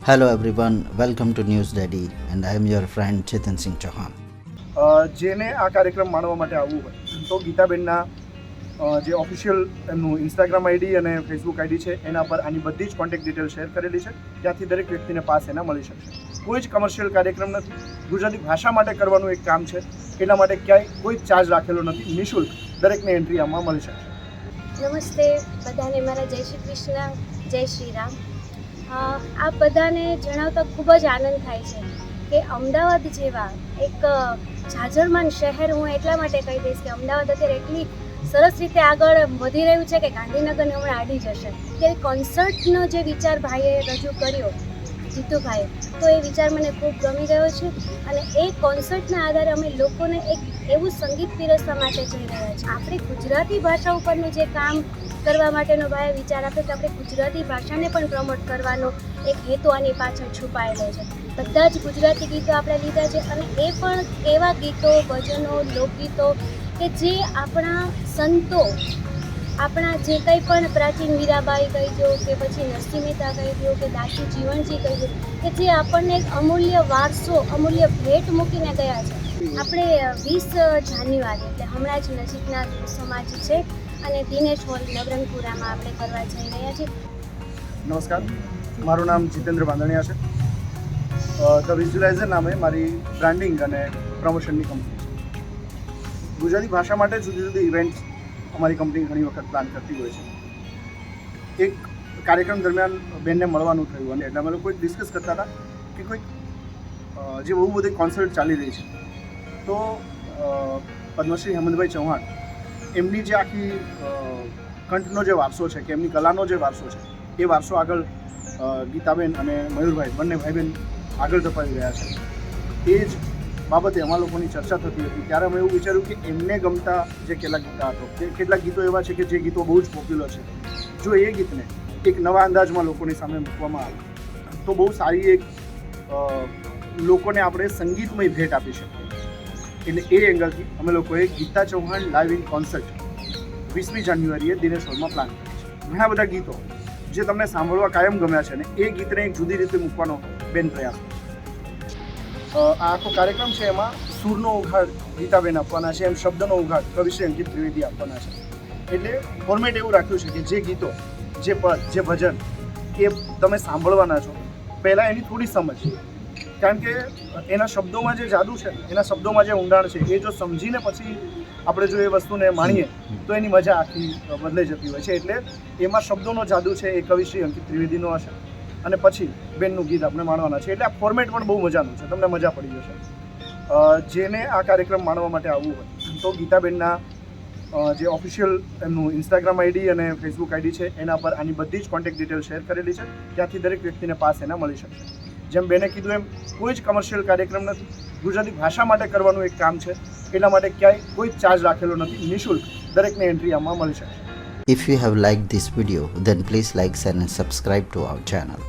Hello everyone, welcome to News Daddy and I am your friend Chetan Singh Chauhan. જેને આ કાર્યક્રમ માણવા માટે આવવું હોય તો ગીતાબેનના જે ઓફિશિયલ એમનું ઇન્સ્ટાગ્રામ આઈડી અને ફેસબુક આઈડી છે એના પર આની બધી જ કોન્ટેક્ટ ડિટેલ શેર કરેલી છે, ત્યાંથી દરેક વ્યક્તિને પાસ એના મળી શકશે. કોઈ જ કમર્શિયલ કાર્યક્રમ નથી, ગુજરાતી ભાષા માટે કરવાનું એક કામ છે, એના માટે ક્યાંય કોઈ ચાર્જ રાખેલો નથી, નિઃશુલ્ક દરેકને એન્ટ્રી આમાં મળી શકશે. નમસ્તે બધાને, મારા જય શ્રી કૃષ્ણ, જય શ્રી રામ. આ બધાને જણાવતા ખૂબ જ આનંદ થાય છે કે અમદાવાદ જેવા એક જાજરમાન શહેર, હું એટલા માટે કહી દઈશ કે અમદાવાદ અત્યારે એટલી સરસ રીતે આગળ વધી રહ્યું છે કે ગાંધીનગરને હમણાં આડી જશે. ત્યારે કોન્સર્ટનો જે વિચાર ભાઈએ રજૂ કર્યો, જીતુભાઈએ, તો એ વિચાર મને ખૂબ ગમી ગયો છે અને એ કોન્સર્ટના આધારે અમે લોકોને એક એવું સંગીત પીરસવા માટે જઈ રહ્યા છીએ. આપણી ગુજરાતી ભાષા ઉપરનું જે કામ કરવા માટેનો ભાઈએ વિચાર આપ્યો કે આપણે ગુજરાતી ભાષાને પણ પ્રમોટ કરવાનો એક હેતુ આની પાછળ છુપાયેલો છે. બધા જ ગુજરાતી ગીતો આપણે લીધા છે અને એ પણ એવા ગીતો, ભજનો, લોકગીતો કે જે આપણા સંતો, આપણા જે કંઈ પણ પ્રાચીન મીરાબાઈ કહી દો કે પછી નરસિંહ મહેતા કહી દો કે દાસી જીવણજી કહી દો, કે જે આપણને એક અમૂલ્ય વારસો, અમૂલ્ય ભેટ મૂકીને ગયા છે. આપણે 20 જાન્યુઆરી એટલે હમણાં જ નજીકના દિવસોમાં જ છે અને દિનેશ હોલ નવરંગપુરામાં આપણે કરવા જઈ રહ્યા છીએ. નમસ્કાર, મારું નામ જીતેન્દ્ર બાંધણિયા છે. ધ વિઝ્યુલાઇઝર નામે મારી બ્રાન્ડિંગ અને પ્રમોશનની કંપની છે. ગુજરાતી ભાષા માટે જુદી જુદી ઇવેન્ટ્સ અમારી કંપની ઘણી વખત પ્લાન કરતી હોય છે. એક કાર્યક્રમ દરમિયાન બેનને મળવાનું થયું અને એટલે અમે લોકો ડિસ્કસ કરતા હતા કે કોઈક જે બહુ બધી કોન્સર્ટ ચાલી રહી છે, તો પદ્મશ્રી હેમંતભાઈ ચૌહાણ એમની જે આખી કંઠનો જે વારસો છે કે એમની કલાનો જે વારસો છે, એ વારસો આગળ ગીતાબેન અને મયુરભાઈ બંને ભાઈ બહેન આગળ ધપાવી રહ્યા છે. એ જ બાબતે અમારા લોકોની ચર્ચા થતી હતી. ત્યારે અમે એવું વિચાર્યું કે એમને ગમતા જે કેટલાક ગીતો એવા છે કે જે ગીતો બહુ જ પોપ્યુલર છે, જો એ ગીતને એક નવા અંદાજમાં લોકોની સામે મૂકવામાં આવે તો બહુ સારી એક લોકોને આપણે સંગીતમય ભેટ આપી શકીએ. એટલે એ એંગલથી અમે લોકોએ Geeta Chauhan live in concert 20મી જાન્યુઆરીએ દિનેશ હોલમાં પ્લાન કર્યો છે. ઘણા બધા ગીતો જે તમને સાંભળવા કાયમ ગમ્યા છે ને એ ગીતને એક જુદી રીતે મૂકવાનો બેન પ્રયાસ છે. આ આખો કાર્યક્રમ છે, એમાં સૂરનો ઉઘાડ ગીતાબેન આપવાના છે, એમ શબ્દનો ઉઘાડ કવિશ્રી અંકિત ત્રિવેદી આપવાના છે. એટલે ફોર્મેટ એવું રાખ્યું છે કે જે ગીતો, જે પદ, જે ભજન એ તમે સાંભળવાના છો, પહેલાં એની થોડી સમજ, કારણ કે એના શબ્દોમાં જે જાદુ છે, એના શબ્દોમાં જે ઊંડાણ છે, એ જો સમજીને પછી આપણે જો એ વસ્તુને માણીએ તો એની મજા આખી બદલાઈ જતી હોય છે. એટલે એમાં શબ્દોનો જાદુ છે એ કવિશ્રી અંકિત ત્રિવેદીનો હશે અને પછી બેનનું ગીત આપણે માણવાના છે. એટલે આ ફોર્મેટ પણ બહુ મજાનું છે, તમને મજા પડી જશે. જેને આ કાર્યક્રમ માણવા માટે આવવું હોય તો ગીતાબેનના જે ઓફિશિયલ એમનું ઇન્સ્ટાગ્રામ આઈડી અને ફેસબુક આઈડી છે એના પર આની બધી જ કોન્ટેક્ટ ડિટેલ શેર કરેલી છે, ત્યાંથી દરેક વ્યક્તિને પાસ એના મળી શકશે. જેમ બેને કીધું એમ કોઈ જ કમર્શિયલ કાર્યક્રમ નથી, ગુજરાતી ભાષા માટે કરવાનું એક કામ છે, એના માટે ક્યાંય કોઈ ચાર્જ રાખેલો નથી, નિઃશુલ્ક દરેકને એન્ટ્રી આમાં મળી શકશે. If you have liked this video, then please like, share and subscribe to our channel.